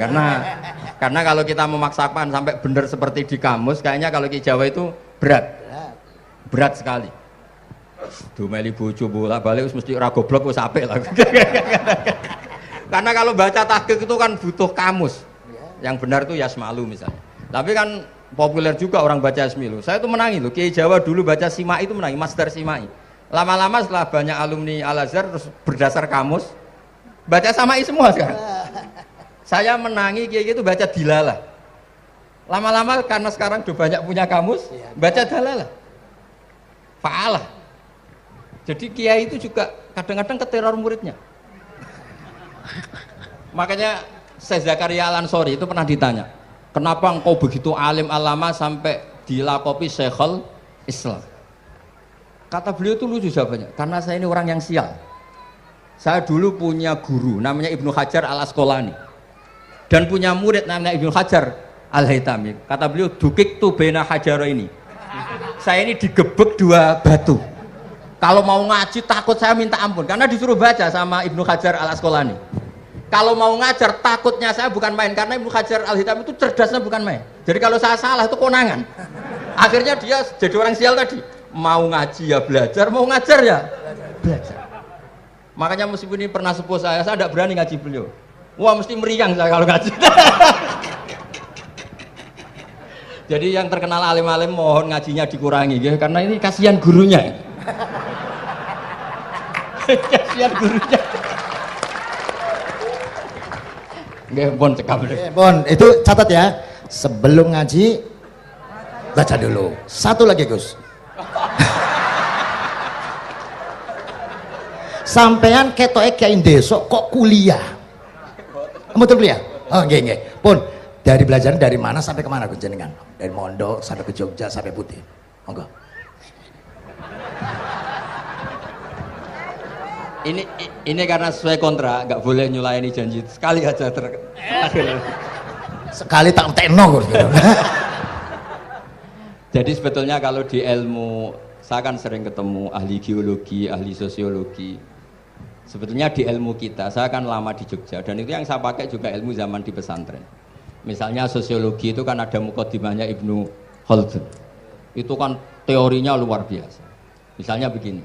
Karena kalau kita memaksakan sampai benar seperti di kamus, kayaknya kalau kiai Jawa itu berat sekali. Dumeli bojo bolak-balik mesti ora goblok wis apik lah. Karena kalau baca tahqiq itu kan butuh kamus. Yang benar itu Yasmalu misalnya. Tapi kan populer juga orang baca Yasmilu. Saya tuh menangi loh, kiai Jawa dulu baca Simai itu menangi, Masdar Simai. Lama-lama setelah banyak alumni Al-Azhar terus berdasar kamus baca Samai semua sekarang. Saya menangi kiai itu baca Dilalah. Lama-lama karena sekarang udah banyak punya kamus, baca Dalalah. Fa'alah. Jadi kiai itu juga kadang-kadang keteror muridnya. Makanya Syekh Zakaria Al-Ansori itu pernah ditanya, kenapa engkau begitu alim alama sampai dilakopi Syekhul Islam? Kata beliau itu lucu jawabannya, karena saya ini orang yang sial. Saya dulu punya guru namanya Ibnu Hajar Al-Asqalani dan punya murid namanya Ibnu Hajar Al-Haytami. Kata beliau, dukik tu bena hajaro ini. Saya ini digebek 2 batu. Kalau mau ngaji takut saya minta ampun karena disuruh baca sama Ibnu Hajar Al-Asqalani. Kalau mau ngajar takutnya saya bukan main karena Ibnu Hajar Al-Haytami itu cerdasnya bukan main. Jadi kalau saya salah itu konangan. Akhirnya dia jadi orang sial tadi. Mau ngaji ya belajar, mau ngajar ya belajar. Makanya meskipun ini pernah sepuh saya tidak berani ngaji beliau. Wah mesti meriang saya kalau ngaji. Jadi yang terkenal alim-alim mohon ngajinya dikurangi ya, karena ini kasihan gurunya. Kasihan gurunya. Nggih, pun cekap. Pun itu catat ya. Sebelum ngaji baca dulu. Satu lagi Gus. Sampean ketoke kiai desa kok kuliah. Betul kuliah? Oh nggih nggih. Pun dari belajar dari mana sampai kemana Gus jenengan? Dari Mondok sampai ke Jogja sampai Putih. Monggo. Ini karena sesuai kontrak, nggak boleh nyulayani janji sekali aja Sekali tak tekno Gus. Jadi sebetulnya kalau di ilmu, saya kan sering ketemu ahli geologi, ahli sosiologi. Sebetulnya di ilmu kita, saya kan lama di Jogja dan itu yang saya pakai juga ilmu zaman di pesantren. Misalnya sosiologi itu kan ada mukadimahnya Ibnu Khaldun. Itu kan teorinya luar biasa. Misalnya begini,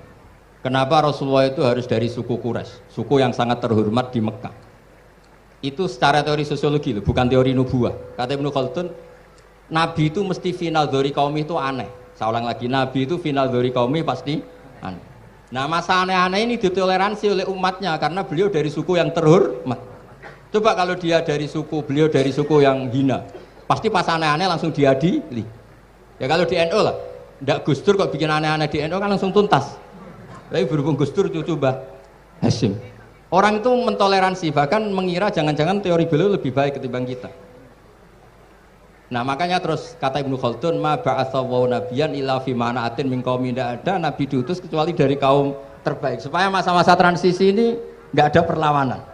kenapa Rasulullah itu harus dari suku Quraisy, suku yang sangat terhormat di Mekah? Itu secara teori sosiologi loh, bukan teori nubuah. Kata Ibnu Khaldun, Nabi itu mesti final dzori kaumi itu aneh. Saya ulang lagi, Nabi itu final dzori kaumi pasti aneh. Nah masa aneh-aneh ini ditoleransi oleh umatnya karena beliau dari suku yang terhormat. Coba kalau dia dari suku, beliau dari suku yang hina, pasti pas aneh-aneh langsung diadili. Ya kalau di NU lah, ndak Gus Dur kok bikin aneh-aneh di NU kan langsung tuntas. Tapi berhubung Gus Dur cucu Mbah Hasyim, orang itu mentoleransi, bahkan mengira jangan-jangan teori beliau lebih baik ketimbang kita. Nah makanya terus kata Ibnu Khaldun, ma ba'atsawu nabiyan illa fi mana'atin min qaumin, tidak ada nabi diutus kecuali dari kaum terbaik, supaya masa-masa transisi ini nggak ada perlawanan.